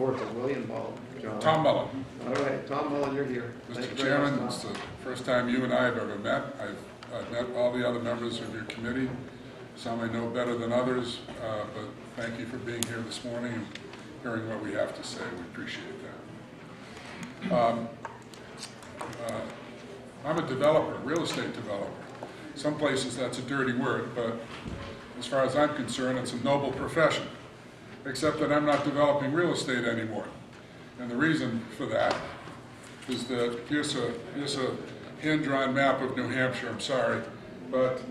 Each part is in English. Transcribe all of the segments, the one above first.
or is it William Ball? John? Tom Mullen. All right, Tom Mullen, you're here. Thank Mr. you very much, Chairman, Tom. it's the first time you and I have ever met. I've met all the other members of your committee. Some I know better than others, but thank you for being here this morning and hearing what we have to say. We appreciate that. I'm a developer, real estate developer. Some places that's a dirty word, but as far as I'm concerned, it's a noble profession, except that I'm not developing real estate anymore. And the reason for that is that here's a hand-drawn map of New Hampshire, I'm sorry, but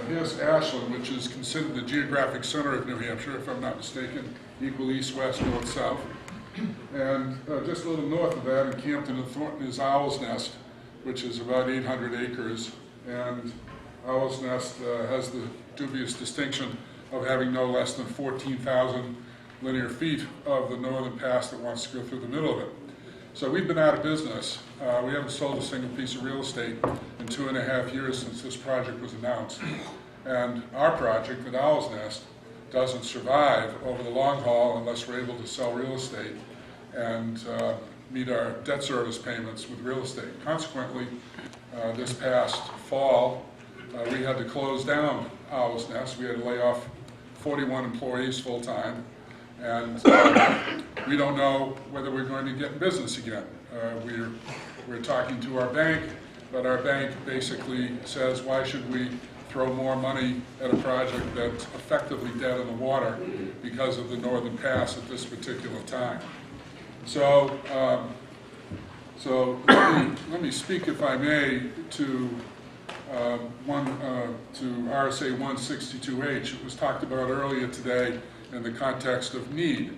here's Ashland, which is considered the geographic center of New Hampshire, if I'm not mistaken, equal east, west, north, south. And just a little north of that in Campton and Thornton is Owl's Nest, which is about 800 acres. And Owl's Nest has the dubious distinction of having no less than 14,000 linear feet of the northern pass that wants to go through the middle of it. So we've been out of business. We haven't sold a single piece of real estate in 2.5 years since this project was announced. And our project at Owl's Nest doesn't survive over the long haul unless we're able to sell real estate and meet our debt service payments with real estate. Consequently, this past fall, we had to close down Owl's Nest. We had to lay off 41 employees full-time, and we don't know whether we're going to get in business again. We're talking to our bank, but our bank basically says, why should we throw more money at a project that's effectively dead in the water because of the northern pass at this particular time. So, let me speak, if I may, to RSA 162H. It was talked about earlier today in the context of need.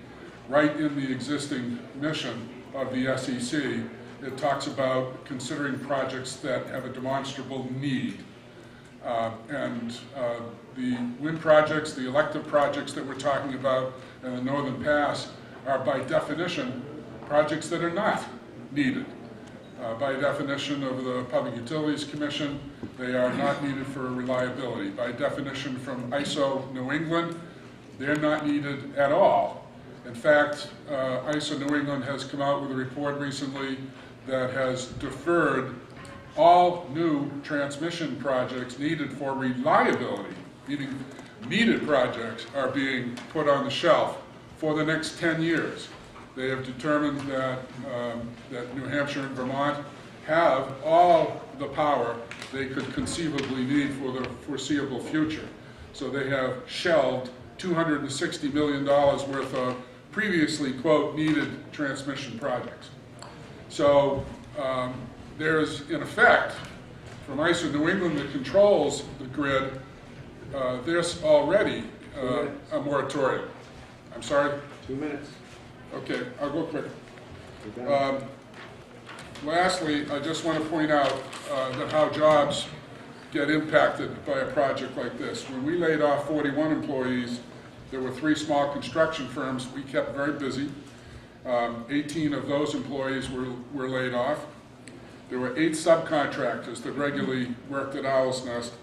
Right in the existing mission of the SEC, it talks about considering projects that have a demonstrable need. The wind projects, the elective projects that we're talking about in the Northern Pass are by definition projects that are not needed. By definition of the Public Utilities Commission, they are not needed for reliability. By definition from ISO New England, they're not needed at all. In fact, ISO New England has come out with a report recently that has deferred all new transmission projects needed for reliability, meaning needed projects, are being put on the shelf for the next 10 years. They have determined that, that New Hampshire and Vermont have all the power they could conceivably need for the foreseeable future. So they have shelved $260 million worth of previously, quote, needed transmission projects. So there's, in effect, from ISO New England that controls the grid, there's already a moratorium. I'm sorry? 2 minutes. Okay, I'll go quick. Lastly, I just want to point out that how jobs get impacted by a project like this. When we laid off 41 employees, there were 3 small construction firms we kept very busy. 18 of those employees were laid off. There were 8 subcontractors that regularly worked at Owl's Nest: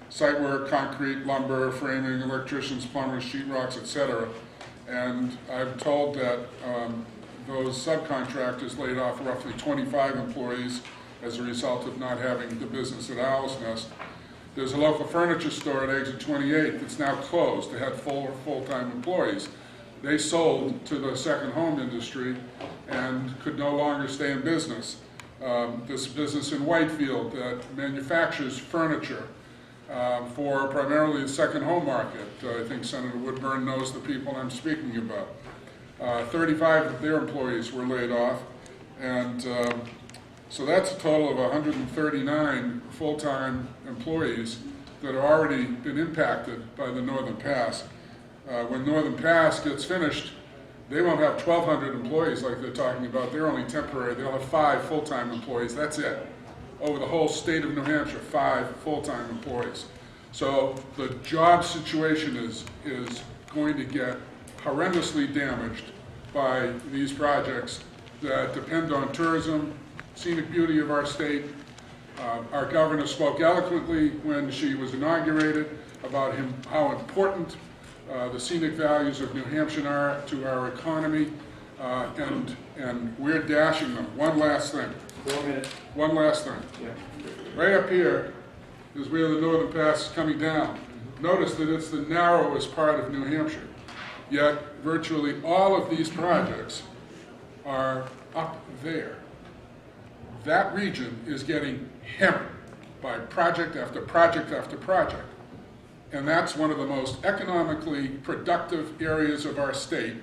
site work, concrete, lumber, framing, electricians, plumbers, sheetrocks, etc. And I'm told that those subcontractors laid off roughly 25 employees as a result of not having the business at Owl's Nest. There's a local furniture store at Exit 28 that's now closed. They had full-time employees. They sold to the second home industry and could no longer stay in business. This business in Whitefield that manufactures furniture for primarily the second home market. I think Senator Woodburn knows the people I'm speaking about. 35 of their employees were laid off, and so that's a total of 139 full-time employees that have already been impacted by the Northern Pass. When Northern Pass gets finished, they won't have 1,200 employees like they're talking about. They're only temporary. They'll have 5 full-time employees. That's it. Over the whole state of New Hampshire, 5 full-time employees. So the job situation is going to get horrendously damaged by these projects that depend on tourism, scenic beauty of our state. Our governor spoke eloquently when she was inaugurated about how important the scenic values of New Hampshire are to our economy, and we're dashing them. One last thing. 4 minutes. One last thing. Yeah. Right up here is where the Northern Pass is coming down. Notice that it's the narrowest part of New Hampshire, yet virtually all of these projects are up there. That region is getting hammered by project after project after project. And that's one of the most economically productive areas of our state.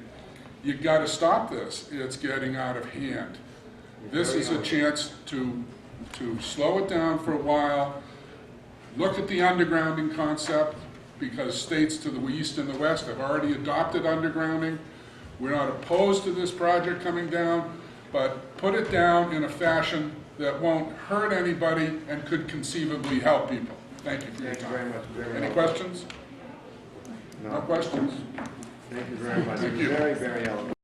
You got to stop this. It's getting out of hand. This is a chance to slow it down for a while, look at the undergrounding concept, because states to the east and the west have already adopted undergrounding. We're not opposed to this project coming down, but put it down in a fashion that won't hurt anybody and could conceivably help people. Thank you for your Thank you very time. much. Very Any well. questions? No No. questions? Thank you very much. Thank It was you. very, very eloquent.